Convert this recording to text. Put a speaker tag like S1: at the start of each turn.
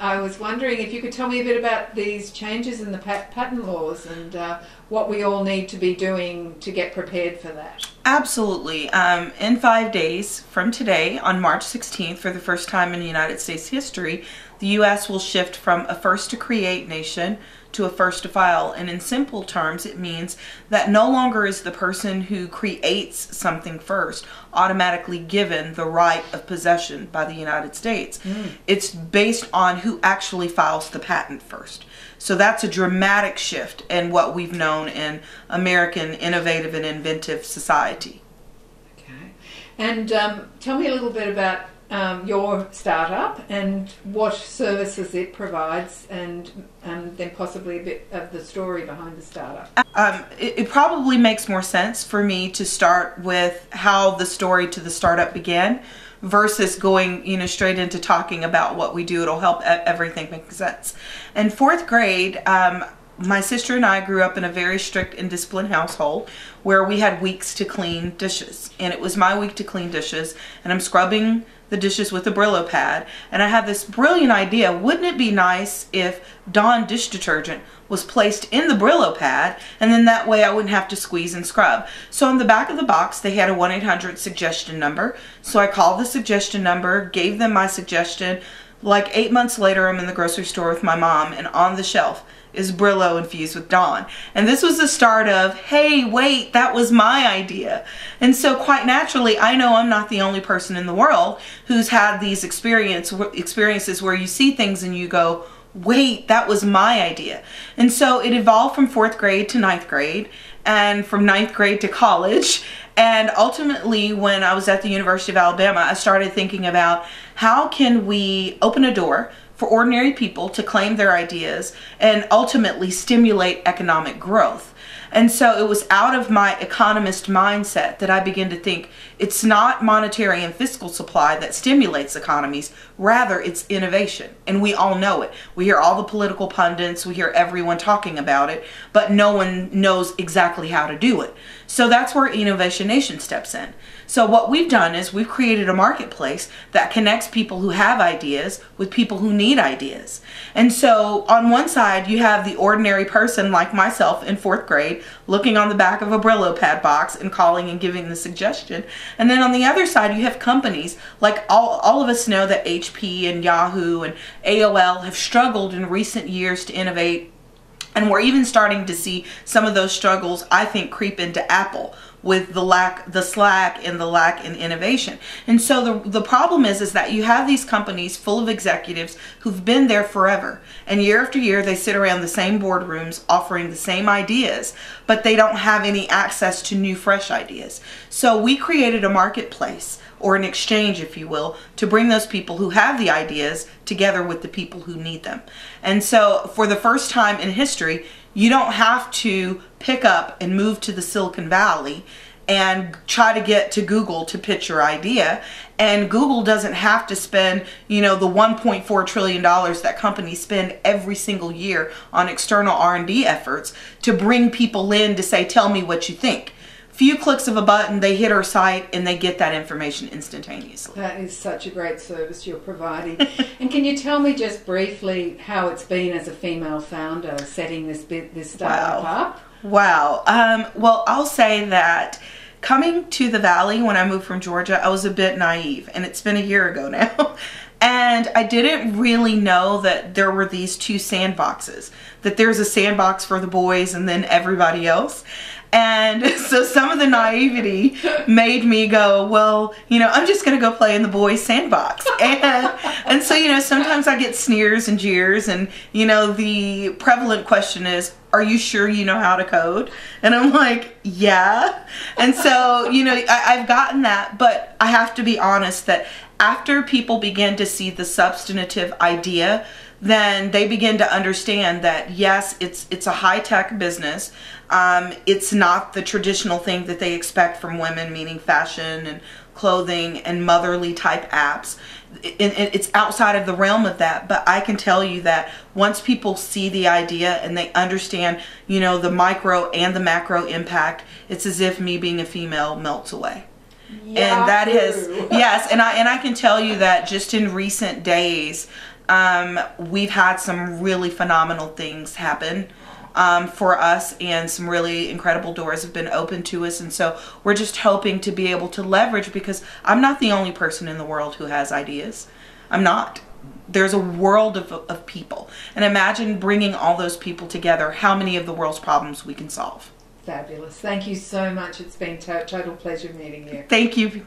S1: I was wondering if you could tell me a bit about these changes in the patent laws and what we all need to be doing to get prepared for that.
S2: Absolutely. In 5 days from today, on March 16th, for the first time in United States history, the U.S. will shift from a first to create nation to a first to file. And in simple terms, it means that no longer is the person who creates something first automatically given the right of possession by the United States. It's based on who actually files the patent first. So that's a dramatic shift in what we've known in American innovative and inventive society.
S1: Okay. And tell me a little bit about your startup and what services it provides, and then possibly a bit of the story behind the startup.
S2: It probably makes more sense for me to start with how the story to the startup began versus going, straight into talking about what we do. It'll help everything make sense. In 4th grade, my sister and I grew up in a very strict and disciplined household where we had weeks to clean dishes. And it was my week to clean dishes, and I'm scrubbing the dishes with a Brillo pad, and I had this brilliant idea. Wouldn't it be nice if Dawn dish detergent was placed in the Brillo pad, and then that way I wouldn't have to squeeze and scrub? So on the back of the box they had a 1-800 suggestion number. So I called the suggestion number, gave them my suggestion. Like 8 months later, I'm in the grocery store with my mom, and on the shelf is Brillo infused with Dawn. And this was the start of, hey, wait, that was my idea. And so quite naturally, I know I'm not the only person in the world who's had these experiences where you see things and you go, wait, that was my idea. And so it evolved from 4th grade to 9th grade, and from 9th grade to college. And ultimately, when I was at the University of Alabama, I started thinking about how can we open a door for ordinary people to claim their ideas and ultimately stimulate economic growth. And so it was out of my economist mindset that I began to think it's not monetary and fiscal supply that stimulates economies, rather it's innovation. And we all know it. We hear all the political pundits, we hear everyone talking about it, but no one knows exactly how to do it. So that's where EnovationNation steps in. So what we've done is we've created a marketplace that connects people who have ideas with people who need ideas. And so on one side you have the ordinary person like myself in 4th grade looking on the back of a Brillo pad box and calling and giving the suggestion. And then on the other side you have companies like all of us know that HP and Yahoo and AOL have struggled in recent years to innovate. And we're even starting to see some of those struggles, I think, creep into Apple with the slack and the lack in innovation. And so the problem is that you have these companies full of executives who've been there forever. And year after year, they sit around the same boardrooms offering the same ideas, but they don't have any access to new, fresh ideas. So we created a marketplace, or an exchange, if you will, to bring those people who have the ideas together with the people who need them. And so for the first time in history, you don't have to pick up and move to the Silicon Valley and try to get to Google to pitch your idea. And Google doesn't have to spend, the $1.4 trillion that companies spend every single year on external R&D efforts to bring people in to say, tell me what you think. Few clicks of a button, they hit our site and they get that information instantaneously.
S1: That is such a great service you're providing. And can you tell me just briefly how it's been as a female founder setting this startup up?
S2: Wow. Well, I'll say that coming to the Valley when I moved from Georgia, I was a bit naive, and it's been a year ago now. And I didn't really know that there were these two sandboxes, that there's a sandbox for the boys and then everybody else. And so some of the naivety made me go, well, I'm just going to go play in the boys' sandbox. And so, sometimes I get sneers and jeers, and, the prevalent question is, are you sure you know how to code? And I'm like, yeah. And so, I've gotten that, but I have to be honest that after people begin to see the substantive idea, then they begin to understand that yes, it's a high-tech business. It's not the traditional thing that they expect from women, meaning fashion and clothing and motherly type apps. It's outside of the realm of that, but I can tell you that once people see the idea and they understand, the micro and the macro impact, it's as if me being a female melts away.
S1: Yahoo.
S2: And that is, yes, and I can tell you that just in recent days, We've had some really phenomenal things happen for us, and some really incredible doors have been opened to us. And so we're just hoping to be able to leverage, because I'm not the only person in the world who has ideas. I'm not. There's a world of people. And imagine bringing all those people together, how many of the world's problems we can solve.
S1: Fabulous. Thank you so much. It's been a total pleasure meeting you.
S2: Thank you.